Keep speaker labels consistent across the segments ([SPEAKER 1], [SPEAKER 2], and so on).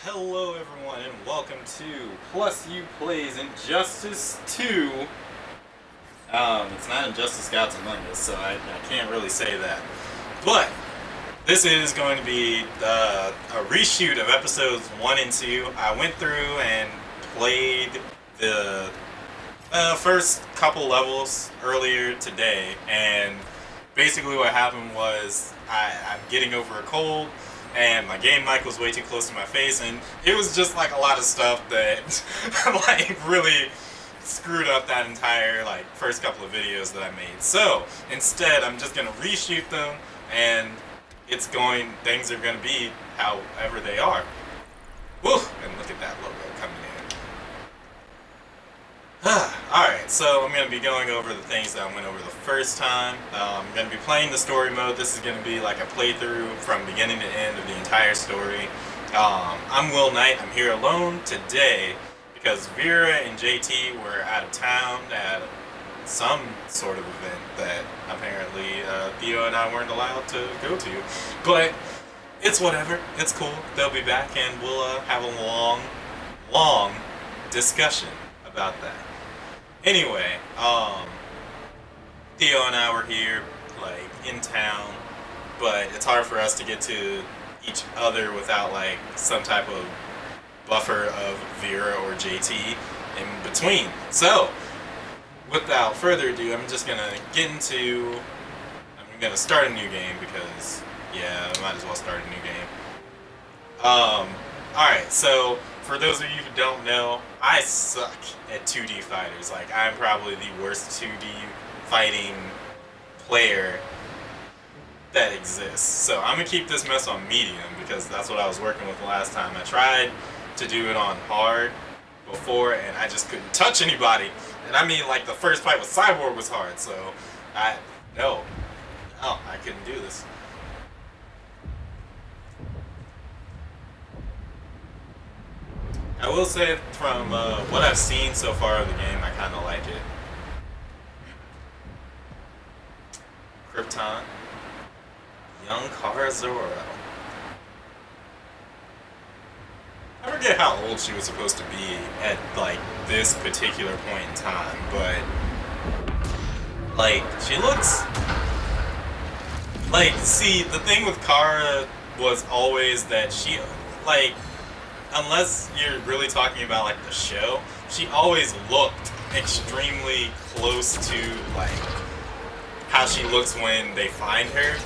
[SPEAKER 1] Hello everyone and welcome to PlusU Plays Injustice 2. It's not Injustice Gods Among Us, so I can't really say that. But this is going to be a reshoot of episodes 1 and 2. I went through and played the first couple levels earlier today, and basically what happened was I'm getting over a cold, and my game mic was way too close to my face, and it was just like a lot of stuff that like really screwed up that entire like first couple of videos that I made. So instead, I'm just gonna reshoot them, and things are gonna be however they are. Woo! And look at that logo coming in. Alright, so I'm going to be going over the things that I went over the first time. I'm going to be playing the story mode. This is going to be like a playthrough from beginning to end of the entire story. I'm Will Knight. I'm here alone today because Vera and J.T. were out of town at some sort of event that apparently Theo and I weren't allowed to go to. But it's whatever. It's cool. They'll be back and we'll have a long discussion about that. Anyway, Theo and I were here, like, in town, but it's hard for us to get to each other without, like, some type of buffer of Vera or JT in between. So, without further ado, I'm just gonna I'm gonna start a new game because, yeah, I might as well start a new game. Alright, so, for those of you who don't know, I suck at 2D fighters. Like, I'm probably the worst 2D fighting player that exists. So I'm gonna keep this mess on medium because that's what I was working with last time. I tried to do it on hard before and I just couldn't touch anybody. And I mean, like, the first fight with Cyborg was hard, so I couldn't do this. I will say from what I've seen so far of the game, I kind of like it. Krypton. Young Kara Zoro. I forget how old she was supposed to be at, like, this particular point in time, but, like, she looks... Like, see, the thing with Kara was always that she, like... Unless you're really talking about, like, the show, she always looked extremely close to, like, how she looks when they find her.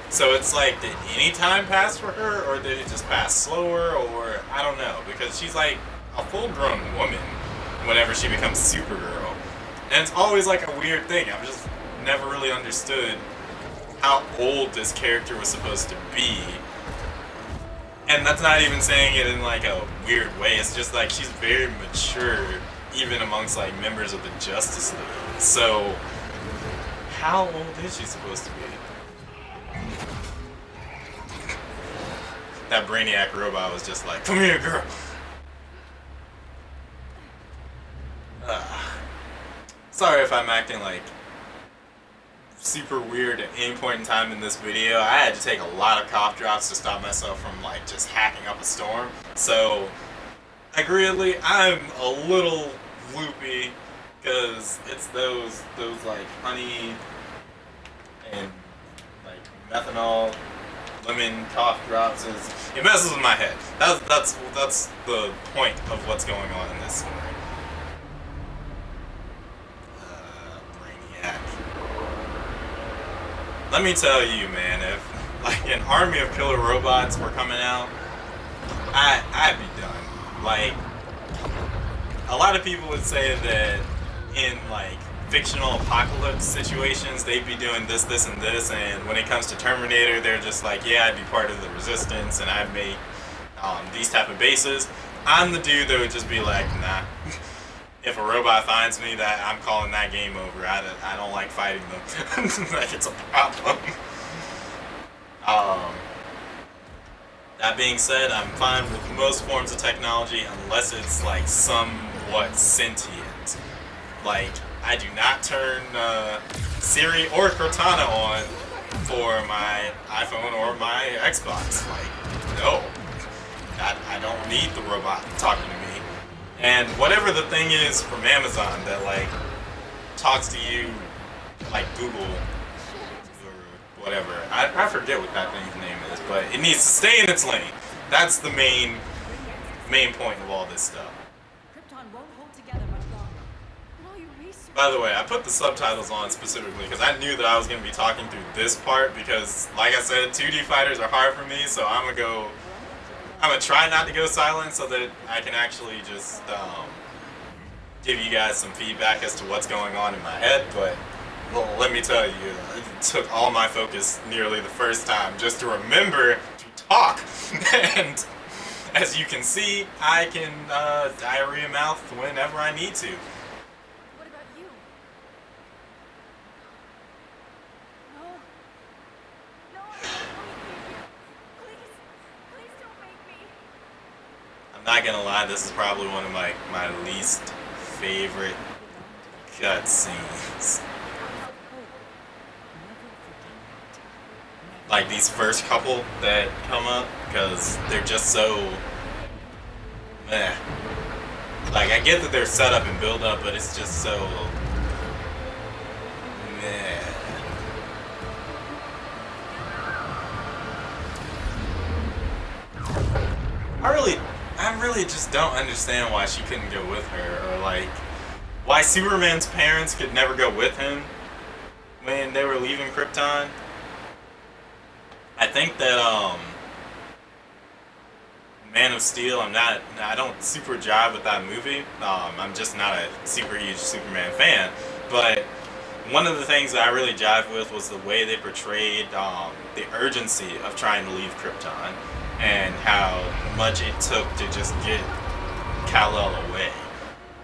[SPEAKER 1] So it's like, did any time pass for her, or did it just pass slower, or I don't know, because she's, like, a full-grown woman whenever she becomes Supergirl. And it's always, like, a weird thing. I've just never really understood how old this character was supposed to be. And that's not even saying it in, like, a weird way. It's just, like, she's very mature, even amongst, like, members of the Justice League. So, how old is she supposed to be? That Brainiac robot was just like, come here, girl! Sorry if I'm acting, like, super weird at any point in time in this video. I had to take a lot of cough drops to stop myself from, like, just hacking up a storm. So, agreeably, I'm a little loopy because it's those like honey and like methanol lemon cough drops. It messes with my head. That's the point of what's going on in this story. Brainiac. Let me tell you, man, if like an army of killer robots were coming out, I'd be done. Like, a lot of people would say that in like fictional apocalypse situations, they'd be doing this, this, and this, and when it comes to Terminator, they're just like, yeah, I'd be part of the Resistance, and I'd make these type of bases. I'm the dude that would just be like, nah. If a robot finds me, that I'm calling that game over. I don't like fighting them. Like, it's a problem. That being said, I'm fine with most forms of technology unless it's like somewhat sentient. Like, I do not turn Siri or Cortana on for my iPhone or my Xbox. Like, no. I don't need the robot talking to me. And whatever the thing is from Amazon that like talks to you like Google or whatever. I forget what that thing's name is, but it needs to stay in its lane. That's the main point of all this stuff. By the way, I put the subtitles on specifically because I knew that I was going to be talking through this part because, like I said, 2D fighters are hard for me, so I'm gonna try not to go silent so that I can actually just give you guys some feedback as to what's going on in my head, but well, let me tell you, it took all my focus nearly the first time just to remember to talk, and as you can see, I can diarrhea mouth whenever I need to. I'm not gonna lie, this is probably one of my least favorite cutscenes. Like these first couple that come up, because they're just so meh. Like I get that they're set up and build up, but it's just so meh. I really just don't understand why she couldn't go with her, or like why Superman's parents could never go with him when they were leaving Krypton. I think that Man of Steel, I don't super jive with that movie. I'm just not a super huge Superman fan, but one of the things that I really jive with was the way they portrayed the urgency of trying to leave Krypton and how much it took to just get Kal-El away.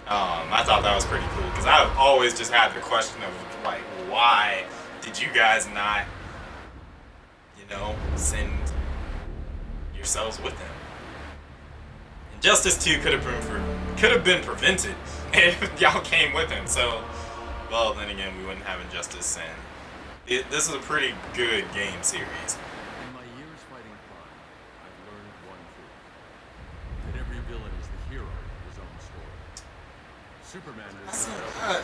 [SPEAKER 1] I thought that was pretty cool because I've always just had the question of like, why did you guys not, send yourselves with him? Injustice 2 could have been prevented if y'all came with him. So, well, then again, we wouldn't have Injustice, and this is a pretty good game series.
[SPEAKER 2] In my years fighting crime, I've learned one truth: that every villain is the hero of his own story. Superman is.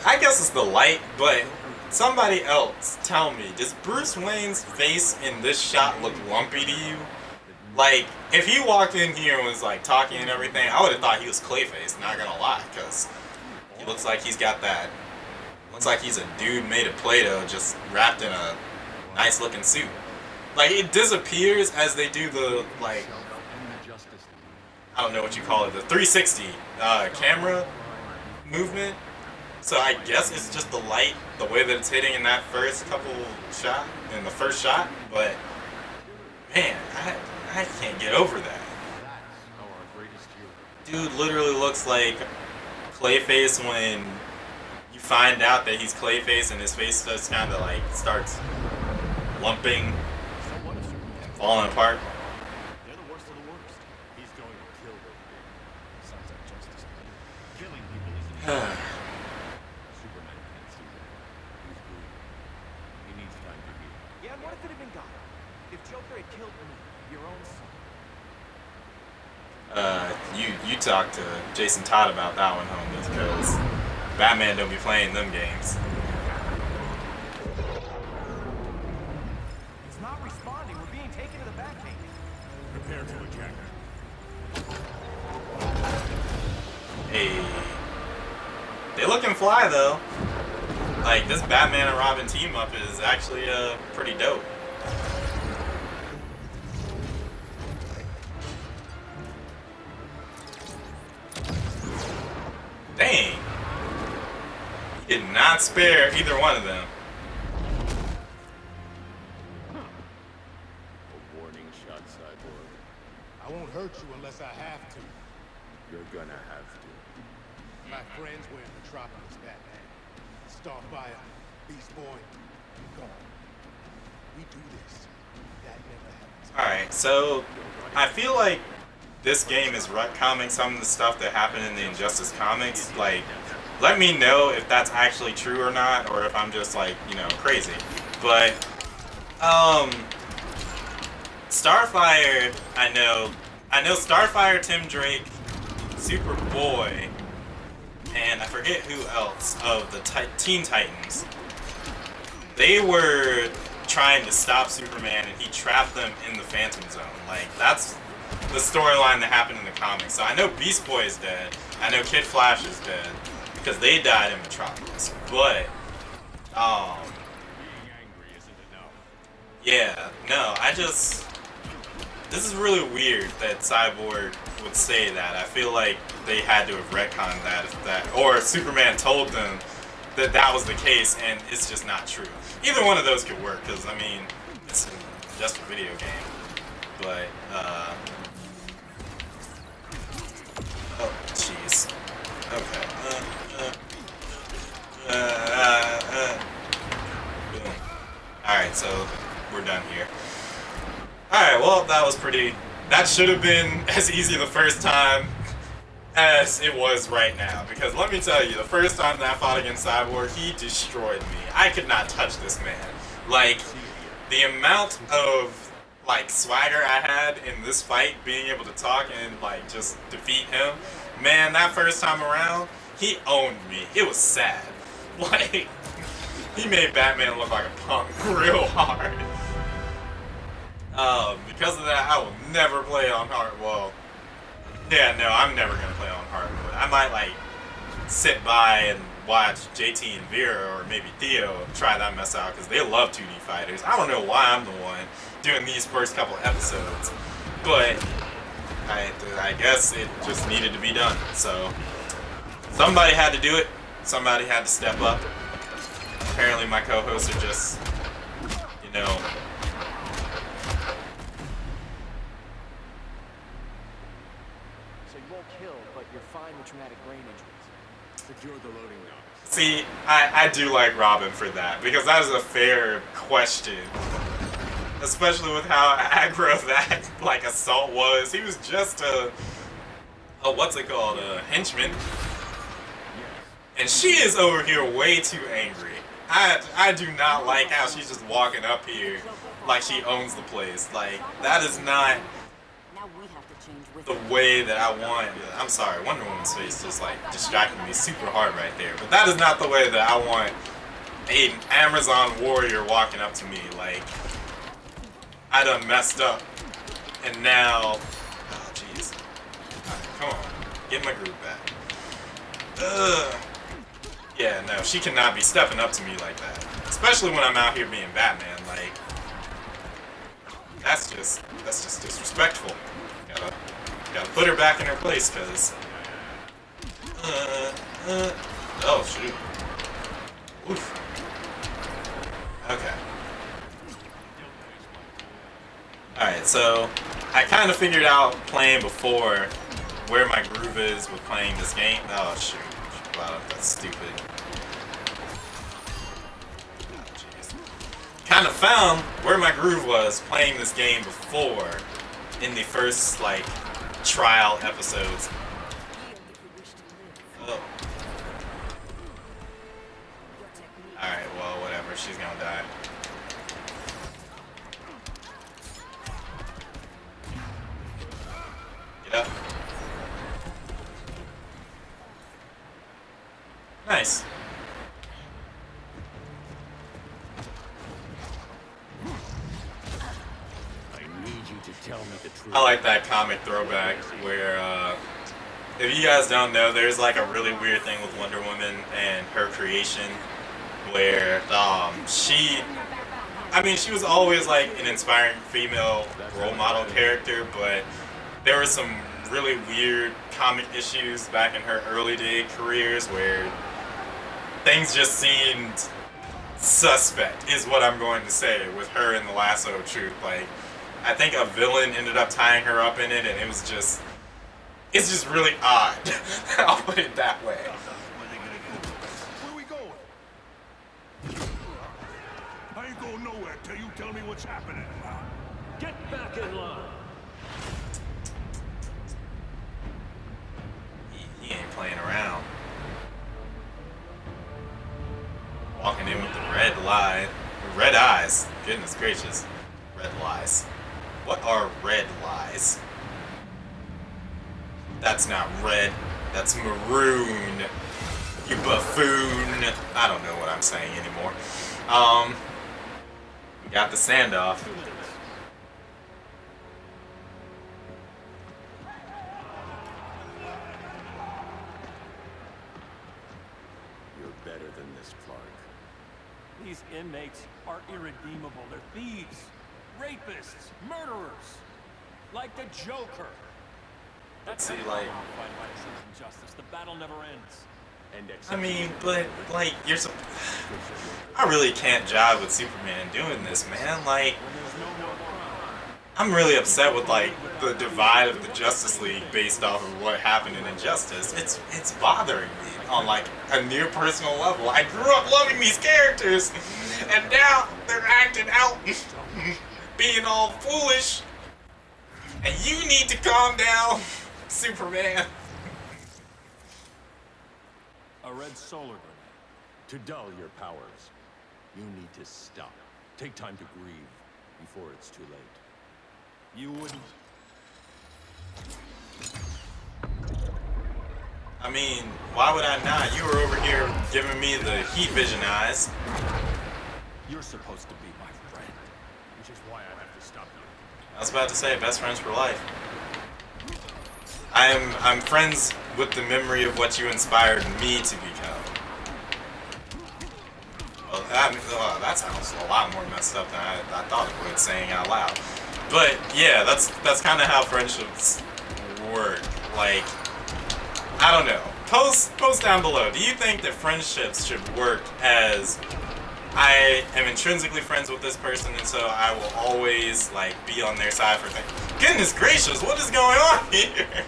[SPEAKER 1] I guess it's the light, but somebody else tell me, does Bruce Wayne's face in this shot look lumpy to you? Like, if he walked in here and was like talking and everything, I would have thought he was Clayface, not gonna lie, because he looks like he's got that. Looks like he's a dude made of Play-Doh just wrapped in a nice looking suit. Like, it disappears as they do the, like, I don't know what you call it, the 360 camera movement. So I guess it's just the light, the way that it's hitting in that first shot, but man, I can't get over that. Dude literally looks like Clayface when you find out that he's Clayface and his face just kind of like starts lumping and falling apart.
[SPEAKER 2] They're the worst of the worst. He's going to kill those people. Sounds like justice. Killing people isn't. Superman can't see that. He's bruised. He needs time to heal.
[SPEAKER 3] Yeah, and what if it had been God? If Joker had killed me, your own son.
[SPEAKER 1] You talked to Jason Todd about that one, homies, because Batman don't be playing them games.
[SPEAKER 3] It's not responding. We're being taken to the Batcave.
[SPEAKER 2] Prepare to attack.
[SPEAKER 1] Hey, they looking fly though. Like this Batman and Robin team up is actually pretty dope. Dang, he did not spare either one of them.
[SPEAKER 2] A warning shot, Cyborg.
[SPEAKER 4] I won't hurt you unless I have to.
[SPEAKER 2] You're gonna have to.
[SPEAKER 4] My friends were in Metropolis, Batman. Starfire, Beast Boy, gone. We do this. That never happens.
[SPEAKER 1] Alright, so I feel like this game is retconning some of the stuff that happened in the Injustice comics. Like, let me know if that's actually true or not, or if I'm just like, crazy. But, Starfire, I know, I know Starfire, Tim Drake, Superboy, and I forget who else of the Teen Titans. They were trying to stop Superman, and he trapped them in the Phantom Zone. Like, that's the storyline that happened in the comics. So I know Beast Boy is dead. I know Kid Flash is dead because they died in Metropolis. But
[SPEAKER 2] Being angry isn't enough.
[SPEAKER 1] yeah, no, this is really weird that Cyborg would say that. I feel like they had to have retconned that, or Superman told them that that was the case, and it's just not true. Either one of those could work, because, I mean, it's just a video game. But, oh, jeez. Okay. Boom. Alright, so we're done here. Alright, well, that should have been as easy the first time as it was right now. Because let me tell you, the first time that I fought against Cyborg, he destroyed me. I could not touch this man. Like, the amount of, like, swagger I had in this fight, being able to talk and, like, just defeat him, man, that first time around, he owned me. It was sad. Like, he made Batman look like a punk real hard. Because of that, I will never play on hard. Well, yeah, no, I'm never gonna play on hard mode. I might like sit by and watch JT and Vera or maybe Theo try that mess out because they love 2D fighters. I don't know why I'm the one doing these first couple episodes, but I guess it just needed to be done. So somebody had to do it. Somebody had to step up. Apparently, my co-hosts are just, you know.
[SPEAKER 3] But you're fine with traumatic brain injuries.
[SPEAKER 2] Secure the loading docks.
[SPEAKER 1] See, I do like Robin for that, because that is a fair question. Especially with how aggro that, like, assault was. He was just a what's it called, a henchman. And she is over here way too angry. I do not like how she's just walking up here like she owns the place. Like, that is not the way that I want. I'm sorry, Wonder Woman's face just like distracted me super hard right there. But that is not the way that I want an Amazon warrior walking up to me. Like, I done messed up. And now, oh jeez. Come on, get my groove back. Yeah, no, she cannot be stepping up to me like that. Especially when I'm out here being Batman. Like, that's just disrespectful. Gotta put her back in her place, cause oh shoot. Oof. Okay. Alright, so I kinda figured out playing before where my groove is with playing this game. Oh shoot. Wow, that's stupid. Oh, jeez. Kinda found where my groove was playing this game before in the first, like, trial episodes. Oh. Alright, well, whatever. She's gonna die. Get up. Nice. I like that comic throwback where, if you guys don't know, there's like a really weird thing with Wonder Woman and her creation where, she was always like an inspiring female role model character, but there were some really weird comic issues back in her early day careers where things just seemed suspect, is what I'm going to say, with her in the Lasso of Truth. Like, I think a villain ended up tying her up in it, and it was just, it's just really odd. I'll put it that way.
[SPEAKER 2] Where we going? I ain't going nowhere till you tell me what's happening.
[SPEAKER 5] Get back in line.
[SPEAKER 1] He ain't playing around. Walking in with the red eyes. Goodness gracious. Red lies. What are red lies? That's not red. That's maroon. You buffoon. I don't know what I'm saying anymore. We got the standoff.
[SPEAKER 2] You're better than this, Clark.
[SPEAKER 5] These inmates are irredeemable. They're thieves, rapists, murderers. Like the Joker. That's
[SPEAKER 1] See,
[SPEAKER 5] how
[SPEAKER 1] like-
[SPEAKER 5] you fight by truth and justice. The battle never ends.
[SPEAKER 2] And
[SPEAKER 1] I mean, but like I really can't jive with Superman doing this, man. Like, I'm really upset with like the divide of the Justice League based off of what happened in Injustice. It's bothering me on like a near personal level. I grew up loving these characters, and now they're acting out, being all foolish. And you need to calm down, Superman.
[SPEAKER 5] A red solar grenade.
[SPEAKER 2] to dull your powers, you need to stop. Take time to grieve before it's too late.
[SPEAKER 5] You wouldn't.
[SPEAKER 1] I mean, why would I not? You were over here giving me the heat vision eyes.
[SPEAKER 5] You're supposed to be my friend.
[SPEAKER 2] Which is why I have to stop you.
[SPEAKER 1] I was about to say, best friends for life. I'm friends with the memory of what you inspired me to become. Well, that sounds a lot more messed up than I thought it would, saying out loud. But yeah, that's kind of how friendships work. Like, I don't know. Post down below. Do you think that friendships should work as I am intrinsically friends with this person, and so I will always like be on their side for things? Goodness gracious, what is going on here?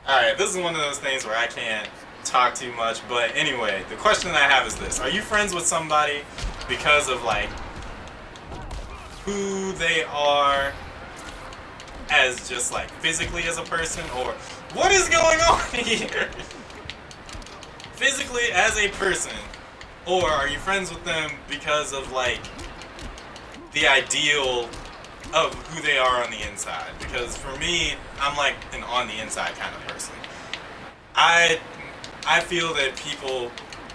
[SPEAKER 1] Alright, this is one of those things where I can't talk too much, but anyway, the question that I have is this. Are you friends with somebody because of like who they are as just like physically as a person, or what is going on here? Physically as a person, or are you friends with them because of like the ideal of who they are on the inside? Because for me, I'm like an on the inside kind of person. I feel that people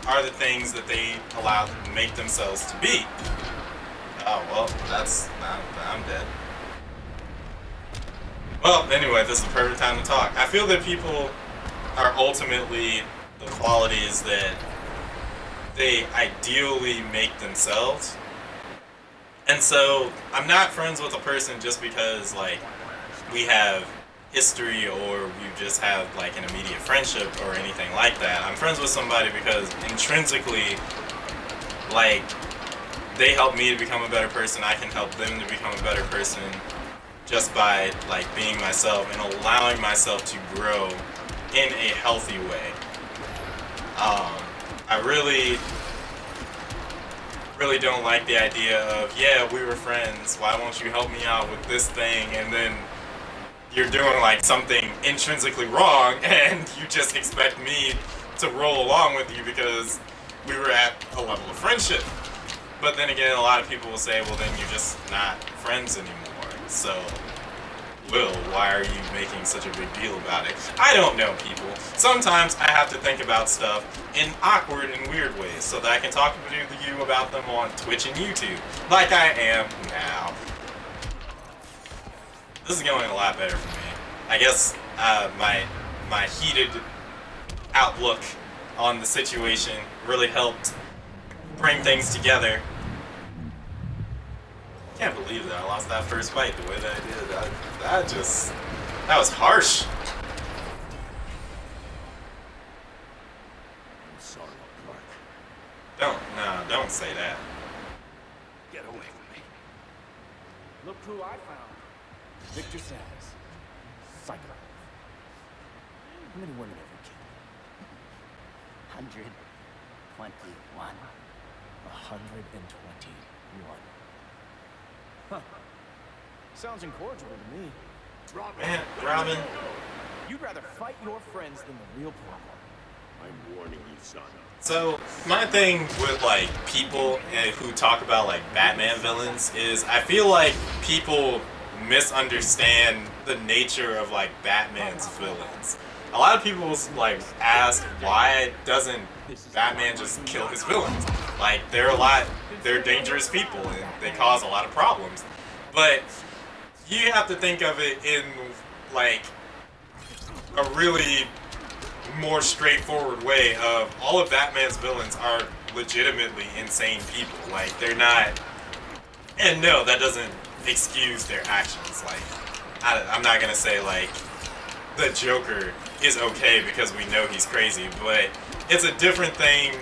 [SPEAKER 1] are the things that they allow them to make themselves to be. Oh well, I'm dead. Well, anyway, this is the perfect time to talk. I feel that people are ultimately the qualities that they ideally make themselves. And so, I'm not friends with a person just because, like, we have history or we just have, like, an immediate friendship or anything like that. I'm friends with somebody because intrinsically, like, they help me to become a better person. I can help them to become a better person just by, like, being myself and allowing myself to grow in a healthy way. I really don't like the idea of, yeah, we were friends, why won't you help me out with this thing, and then you're doing like something intrinsically wrong and you just expect me to roll along with you because we were at a level of friendship. But then again, a lot of people will say, well, then you're just not friends anymore. So, Will, why are you making such a big deal about it? I don't know, people. Sometimes I have to think about stuff in awkward and weird ways so that I can talk to you about them on Twitch and YouTube, like I am now. This is going a lot better for me. I guess my heated outlook on the situation really helped bring things together. I can't believe that I lost that first fight the way that I did. That was harsh.
[SPEAKER 2] I'm sorry, Clark.
[SPEAKER 1] Don't say that.
[SPEAKER 5] Get away from me.
[SPEAKER 3] Look who I found. Victor Sass. Psycho. How many women have you killed?
[SPEAKER 6] 121.
[SPEAKER 3] 121. Huh. Sounds incorrigible to me.
[SPEAKER 1] Man, Robin.
[SPEAKER 3] You'd rather fight your friends than the real problem.
[SPEAKER 2] I'm warning you, son.
[SPEAKER 1] So, my thing with, like, people who talk about, like, Batman villains is I feel like people misunderstand the nature of like Batman's villains. A lot of people like ask why doesn't Batman just kill his villains? Like they're dangerous people and they cause a lot of problems. But you have to think of it in like a really more straightforward way of all of Batman's villains are legitimately insane people. Like they're not, and no, that doesn't excuse their actions. Like I'm not gonna say like the Joker is okay because we know he's crazy, but it's a different thing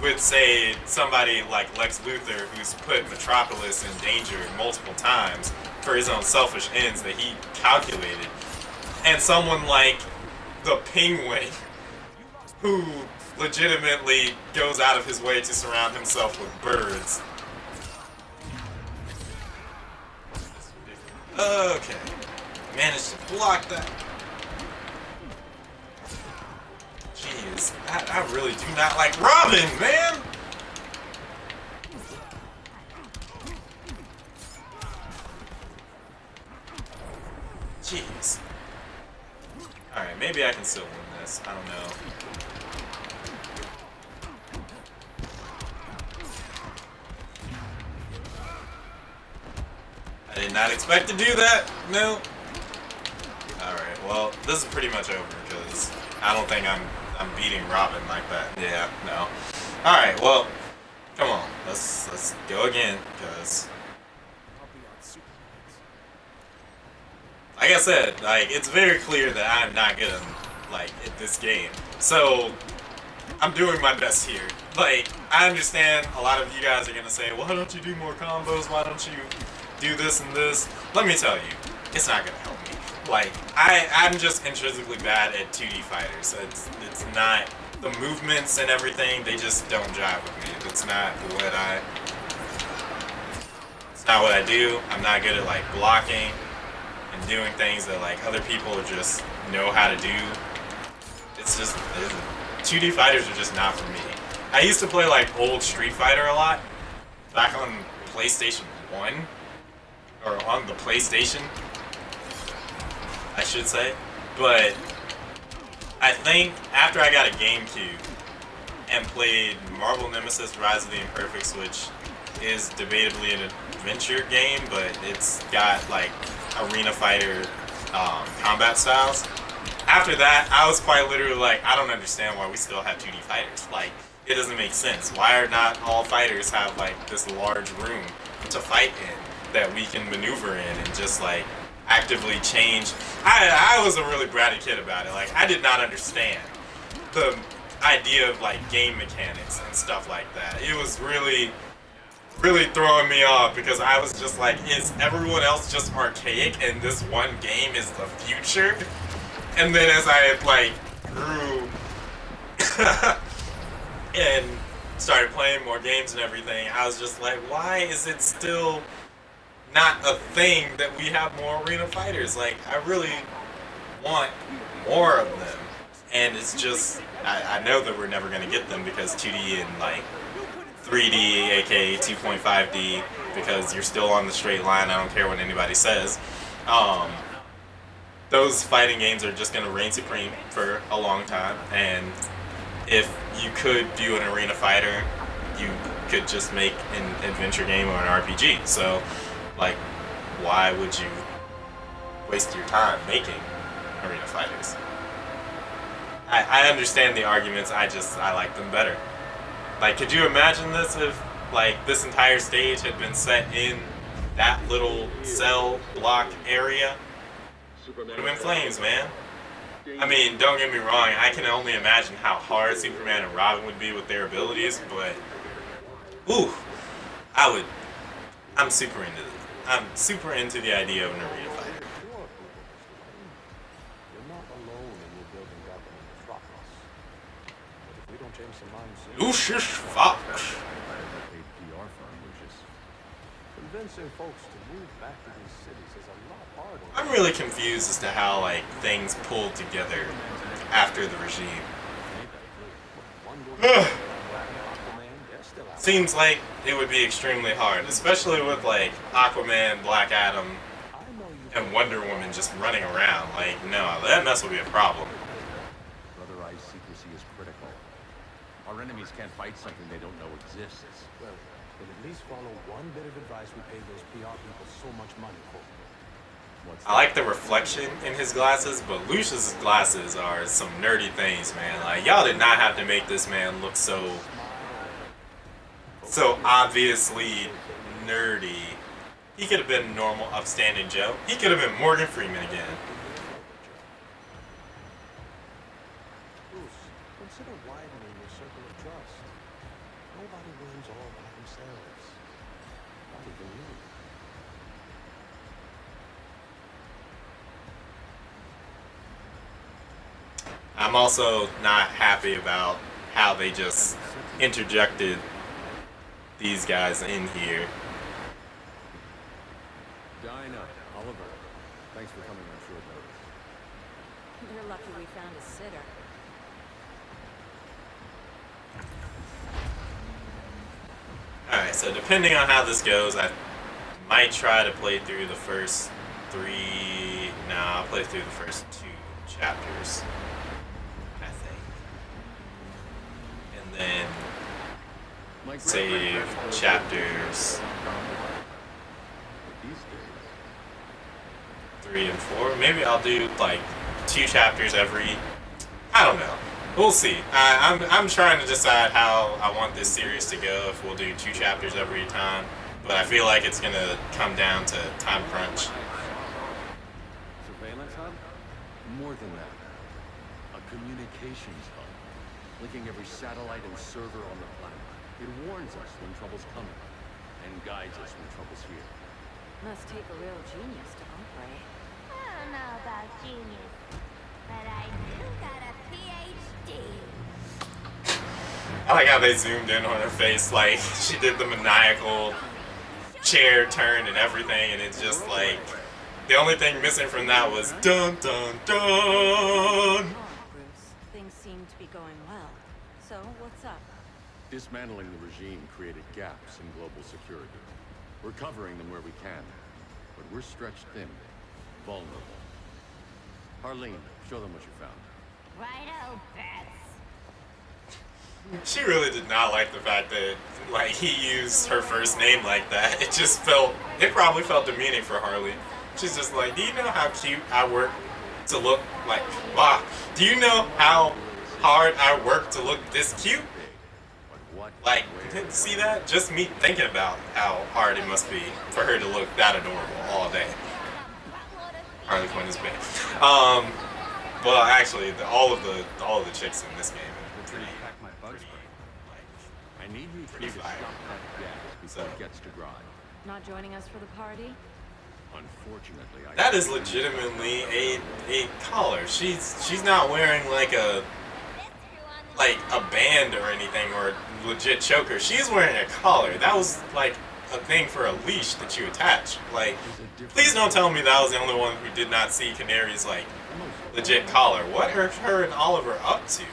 [SPEAKER 1] with, say, somebody like Lex Luthor who's put Metropolis in danger multiple times for his own selfish ends that he calculated, and someone like the Penguin who legitimately goes out of his way to surround himself with birds. Okay, managed to block that. Jeez, I really do not like Robin, man! Jeez. Alright, maybe I can still win this. I don't know. I did not expect to do that. No. Alright, well, this is pretty much over because I don't think I'm beating Robin like that. Yeah, no. Alright, well, come on. Let's go again, because like I said, like it's very clear that I'm not good at this game. So I'm doing my best here. Like, I understand a lot of you guys are gonna say, why don't you do more combos? Why don't you do this and this? Let me tell you, it's not gonna help me. Like, I'm just intrinsically bad at 2D fighters. It's not, the movements and everything, they just don't jive with me. It's not what I do. I'm not good at like blocking and doing things that like other people just know how to do. It's just, 2D fighters are just not for me. I used to play like old Street Fighter a lot, back on PlayStation 1, or on the PlayStation, I should say. But I think after I got a GameCube and played Marvel Nemesis Rise of the Imperfects, which is debatably an adventure game, but it's got like arena fighter combat styles. After that, I was quite literally like, I don't understand why we still have 2D fighters. Like, it doesn't make sense. Why are not all fighters have like this large room to fight in that we can maneuver in and just like actively change? I was a really bratty kid about it. Like, I did not understand the idea of like game mechanics and stuff like that. It was really throwing me off because I was just like, is everyone else just archaic and this one game is the future? And then as I like grew and started playing more games and everything, I was just like, why is it still not a thing that we have more arena fighters? Like, I really want more of them. And it's just, I know that we're never going to get them because 2D and like 3D, aka 2.5D, because you're still on the straight line, I don't care what anybody says. Those fighting games are just going to reign supreme for a long time, and if you could do an arena fighter, you could just make an adventure game or an RPG. So, like, why would you waste your time making arena fighters? I understand the arguments, I like them better. Like, could you imagine this if, like, this entire stage had been set in that little cell block area? It would have been flames, man. I mean, don't get me wrong, I can only imagine how hard Superman and Robin would be with their abilities, but ooh, I'm super into the idea of an arena fighter.
[SPEAKER 2] You're not alone in your building government Metropolis. But if we don't change some minds soon,
[SPEAKER 1] Lucius Fox.
[SPEAKER 2] paid PR firm, Lucius. Convincing folks to move back to these cities is a lot harder.
[SPEAKER 1] I'm really confused as to how like things pulled together after the regime. Seems like it would be extremely hard, especially with like Aquaman, Black Adam, and Wonder Woman just running around. Like, no, that mess will be a problem.
[SPEAKER 5] Brother Eye's secrecy is critical. Our enemies can't fight something they don't know exists.
[SPEAKER 3] Well, we'll at least follow one bit of advice we paid those PR people so much money for.
[SPEAKER 5] What's
[SPEAKER 1] I like the reflection in his glasses, but Lucius's glasses are some nerdy things, man. Like, y'all did not have to make this man look so obviously nerdy. He could have been normal, upstanding Joe. He could have been Morgan Freeman again.
[SPEAKER 3] Bruce, consider widening your circle of trust. Nobody wins all by themselves. Not even you.
[SPEAKER 1] I'm also not happy about how they just interjected these guys in here.
[SPEAKER 5] Dinah, Oliver, thanks for coming on short notice.
[SPEAKER 7] You're lucky we found a sitter.
[SPEAKER 1] Alright, so depending on how this goes, I might try to play through the first three... No, I'll play through the first 2 chapters, I think. And then save chapters 3 and 4. Maybe I'll do like 2 chapters every... I don't know. We'll see. I'm trying to decide how I want this series to go, if we'll do 2 chapters every time. But I feel like it's going to come down to time crunch.
[SPEAKER 5] Surveillance hub? More than that. A communications hub, linking every satellite and server on the planet. It warns us when trouble's coming, and guides us when trouble's here.
[SPEAKER 7] Must take a real genius to operate.
[SPEAKER 8] I don't know about genius, but I do got a PhD.
[SPEAKER 1] I like how they zoomed in on her face, like she did the maniacal chair turn and everything, and it's just like the only thing missing from that was dun dun dun.
[SPEAKER 7] Bruce, things seem to be going well. So, what's up?
[SPEAKER 5] Dismantling the regime created gaps in global security. We're covering them where we can, but we're stretched thin, vulnerable. Harleen, show them what you found.
[SPEAKER 8] Righto, Bets.
[SPEAKER 1] She really did not like the fact that like he used her first name like that. It just felt, it probably felt demeaning for Harley. She's just like, do you know how cute I work to look like, wow, do you know how hard I work to look this cute? Like, see that? Just me thinking about how hard it must be for her to look that adorable all day. Harley Quinn is big. Well, actually, all of the chicks in this game are pretty
[SPEAKER 5] I need you to
[SPEAKER 1] pretty
[SPEAKER 5] stop
[SPEAKER 1] fire.
[SPEAKER 5] that gas before it gets to grind.
[SPEAKER 7] Not joining us for the party?
[SPEAKER 5] Unfortunately, I
[SPEAKER 1] That is legitimately a collar. She's not wearing like a band or anything or a legit choker. She's wearing a collar. That was like a thing for a leash that you attach. Like, please don't tell me that was the only one who did not see Canary's like legit collar. What are her and Oliver up to?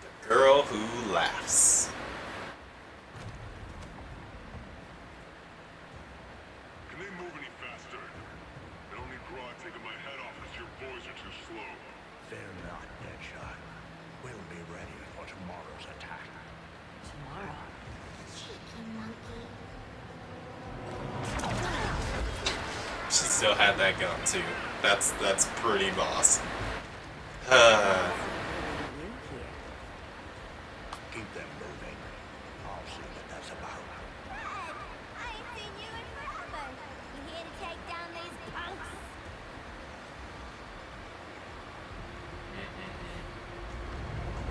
[SPEAKER 1] The girl who laughs.
[SPEAKER 2] Can they move any faster? I don't need Grodd taking my head off because your boys are too slow.
[SPEAKER 4] They're not, Deadshot. We'll be ready for tomorrow's attack.
[SPEAKER 7] Tomorrow.
[SPEAKER 8] Cheeky monkey.
[SPEAKER 1] She still had that gun too. That's pretty boss.
[SPEAKER 7] You here?
[SPEAKER 4] Keep them moving. I'll see what that's about.
[SPEAKER 8] Red, I ain't seen you in forever. You here to take down these punks?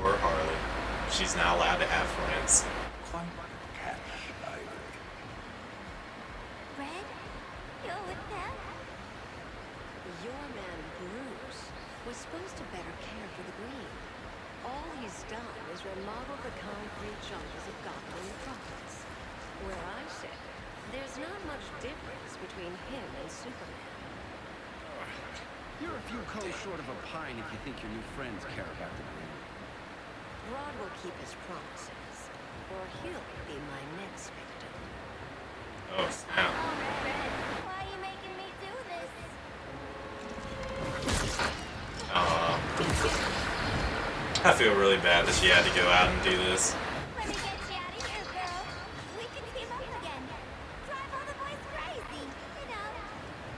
[SPEAKER 1] Or Harley. She's not allowed to have friends.
[SPEAKER 4] Quite cat-styled.
[SPEAKER 8] Red, you're with them?
[SPEAKER 7] Your man, Bruce, was supposed to better care for the green. All he's done is remodel the concrete jungles of Gotham Metropolis. Where I sit, there's not much difference between him and Superman.
[SPEAKER 5] You're a few coats short of a pine if you think your new friends care about the green.
[SPEAKER 7] Rod will keep his promises, or he'll be my next victim.
[SPEAKER 1] Oh, snap.
[SPEAKER 8] Why are you making me do this?
[SPEAKER 1] I feel really bad that she had to go out and do this.
[SPEAKER 8] Let me get you out of here, girl. We can team up again. Drive all the boys crazy. You know,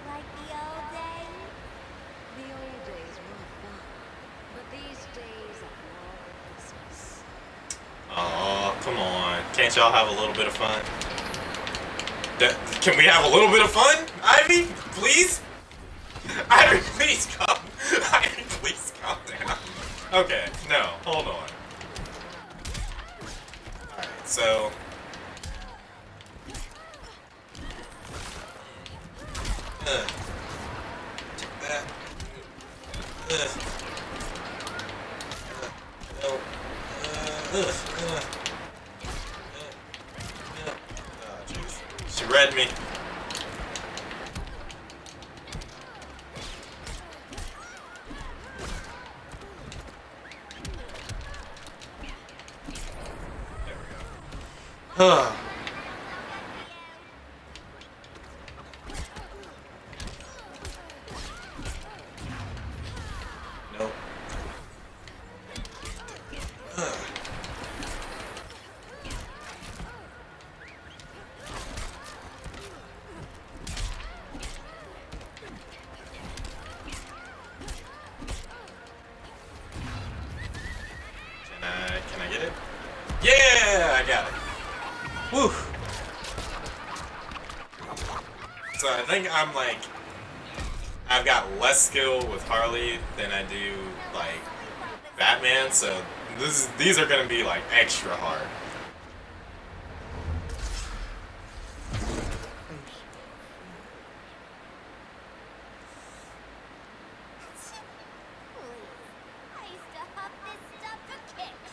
[SPEAKER 8] like the old days.
[SPEAKER 7] The old days were fun, but these days are all Christmas.
[SPEAKER 1] Oh, come on. Can't y'all have a little bit of fun? Can we have a little bit of fun? Ivy, please? Ivy, please come. Ivy, please calm down. Okay, no, hold on. Alright, so... Oh, jeez. She read me. There we go. Nope. Can I get it? Yeah, I got it. Woo. So I think I'm like, I've got less skill with Harley than I do like Batman, so these are gonna be like extra hard.
[SPEAKER 8] I used to huff this stuff for kicks.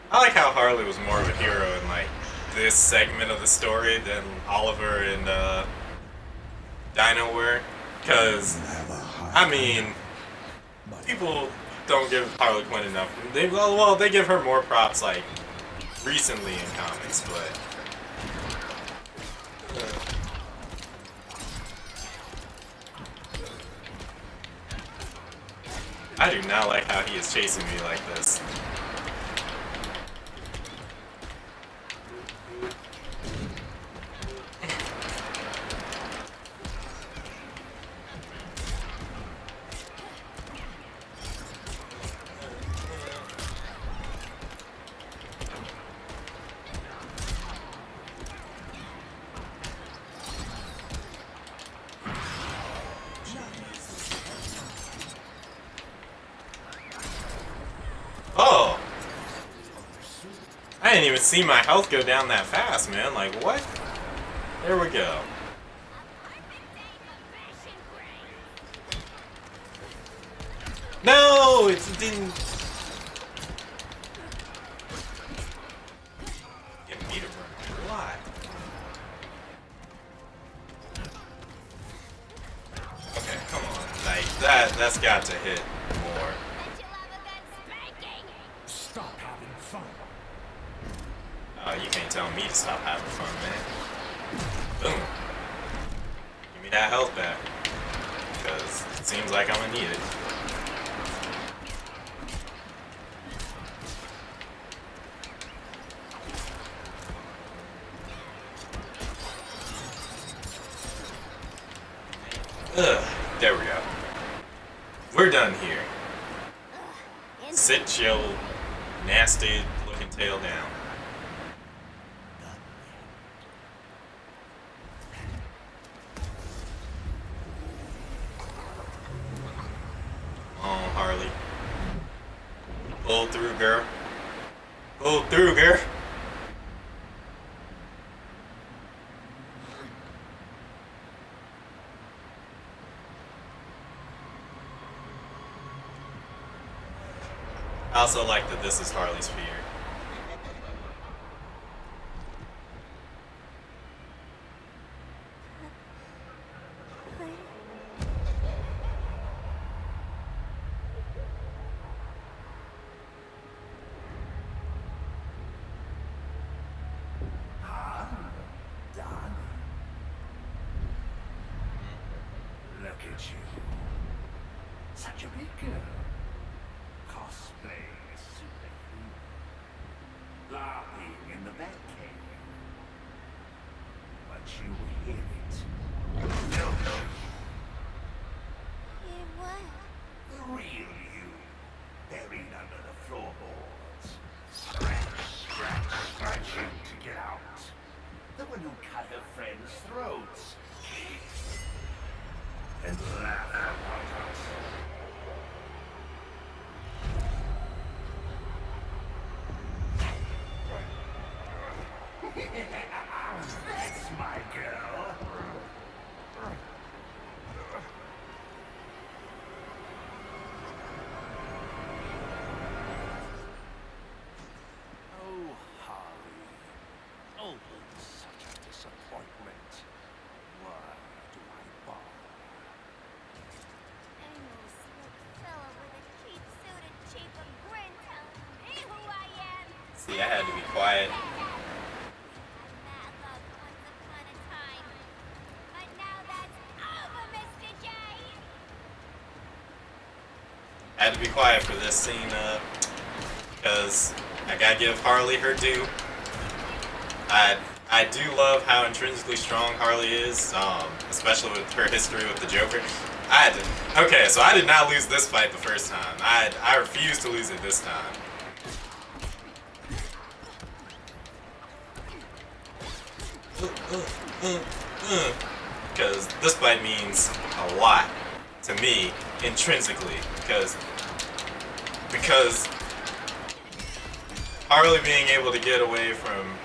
[SPEAKER 1] I like how Harley was more of a hero in like this segment of the story than Oliver and Dino were, because I mean, people don't give Harley Quinn enough. They give her more props like recently in comics, but I do not like how he is chasing me like this. Oh! I didn't even see my health go down that fast, man. Like, what? There we go. No! It didn't... Get me to run. Why? Okay, come on. Like, that's got to hit more.
[SPEAKER 8] Bet you'll have a good spanking.
[SPEAKER 4] Stop having fun.
[SPEAKER 1] You can't tell me to stop having fun, man. Boom. Give me that health back. Because it seems like I'm gonna need it. There we go. We're done here. Sit your nasty looking tail down. Oh, Harley. Pull through, girl. Pull through, girl. I also like that this is Harley's fear.
[SPEAKER 9] Look at you. Such a big girl. Cosplaying as superhero. Laughing in the Batcave. But you hear it. No, no.
[SPEAKER 8] Hear what?
[SPEAKER 9] The real you. Buried under the floorboards. Scratch, scratch, scratching to get out. The one who cut her friends' throats. And laugh about us. That's my girl.
[SPEAKER 2] Oh, Harley. Always such a disappointment. Why do I bother?
[SPEAKER 8] Amos, slick fella with a cheap suit and cheaper grin telling me who I am.
[SPEAKER 1] See, I had to be quiet.
[SPEAKER 8] Mad love once upon a time. But now that's over, Mr. J.
[SPEAKER 1] I had to be quiet for this scene, because I gotta give Harley her due. I do love how intrinsically strong Harley is, especially with her history with the Joker. Okay, so I did not lose this fight the first time. I refuse to lose it this time. Because this fight means a lot to me intrinsically. Because Harley being able to get away from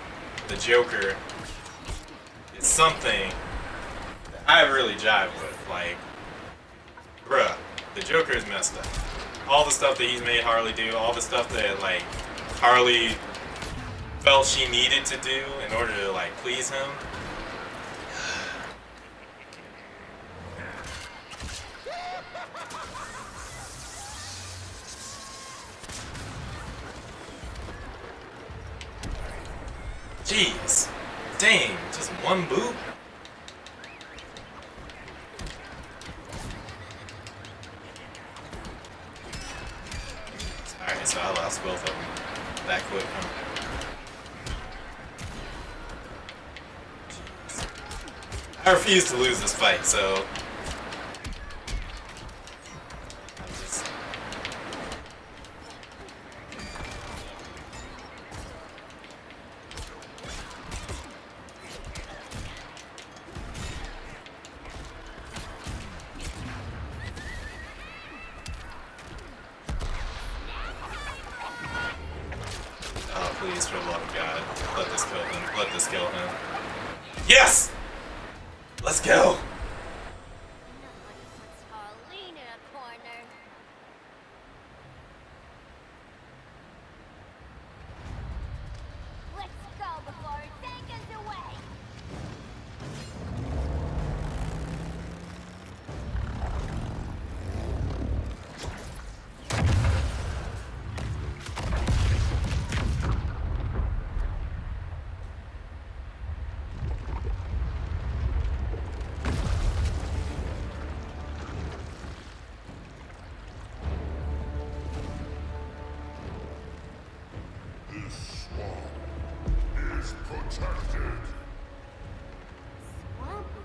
[SPEAKER 1] the Joker is something that I really jive with. Like, bruh, the Joker is messed up. All the stuff that he's made Harley do, all the stuff that like Harley felt she needed to do in order to like please him. Jeez, dang, just one boot? Alright, so I lost both of them that quick, huh? I refuse to lose this fight, so please, for the love of God, let this kill him. Let this kill him. Yes! Let's go!
[SPEAKER 8] Nobody puts Harleen in a corner. Let's go before it takes us away.
[SPEAKER 10] This swamp is protected.
[SPEAKER 8] Swampy?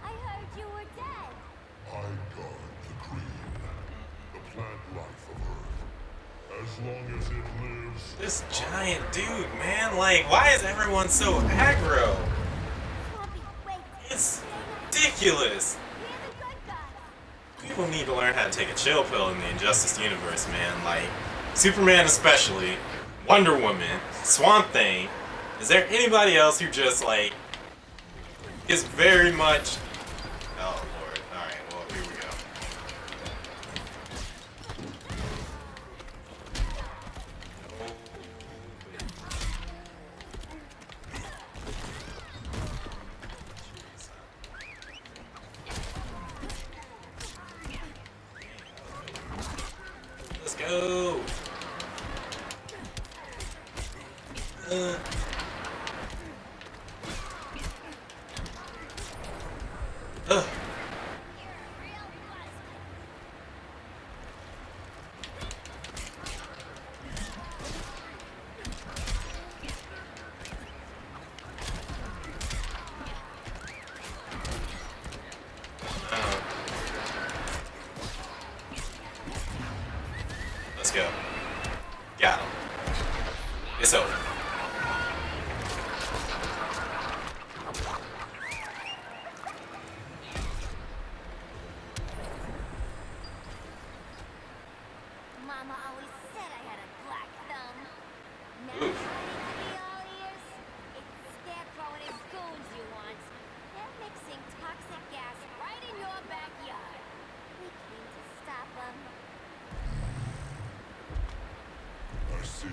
[SPEAKER 8] I heard you were dead.
[SPEAKER 10] I guard the green, the plant life of Earth. As long as it lives,
[SPEAKER 1] This giant dude, man, like, why is everyone so aggro?
[SPEAKER 8] Swampy, wait.
[SPEAKER 1] It's ridiculous.
[SPEAKER 8] We're the good guys.
[SPEAKER 1] People need to learn how to take a chill pill in the Injustice universe, man. Like, Superman especially, Wonder Woman, Swamp Thing. Is there anybody else who just, like, is very much... Oh, Lord. Alright, well, here we go. Let's go! Let's go. Got him. It's over.
[SPEAKER 8] Mama always said I had a black thumb. Now
[SPEAKER 1] Oof.
[SPEAKER 8] hiding on me all ears? It's Scarecrow and his goons you want. They're mixing toxic gas right in your backyard. We came to stop them.
[SPEAKER 10] I see.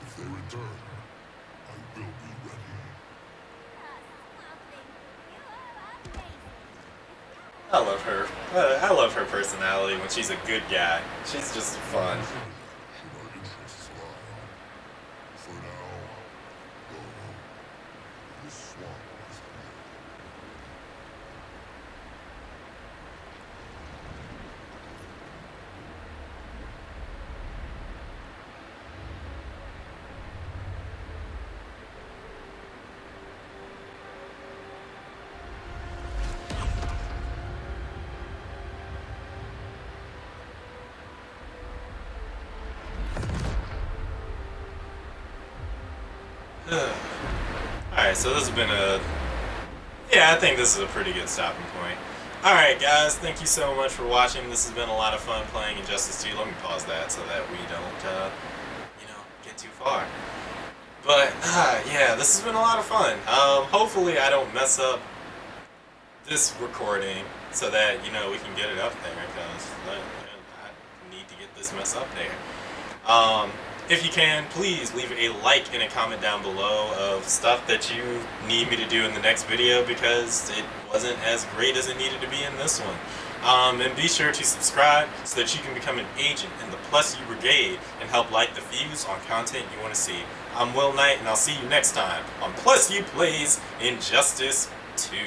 [SPEAKER 10] If they return, I will be ready.
[SPEAKER 8] Something. You are amazing.
[SPEAKER 1] I love her. I love her personality when she's a good guy. She's just fun.
[SPEAKER 10] Should our interests align. For now, go. This swamp is clear.
[SPEAKER 1] Alright, so this has been a... Yeah, I think this is a pretty good stopping point. Alright guys, thank you so much for watching. This has been a lot of fun playing Injustice 2. Let me pause that so that we don't, get too far. But, yeah, this has been a lot of fun. Hopefully I don't mess up this recording so that, we can get it up there, because I need to get this mess up there. If you can, please leave a like and a comment down below of stuff that you need me to do in the next video, because it wasn't as great as it needed to be in this one. And be sure to subscribe so that you can become an agent in the PlusU Brigade and help light the fuse on content you want to see. I'm Will Knight, and I'll see you next time on PlusU Plays Injustice 2.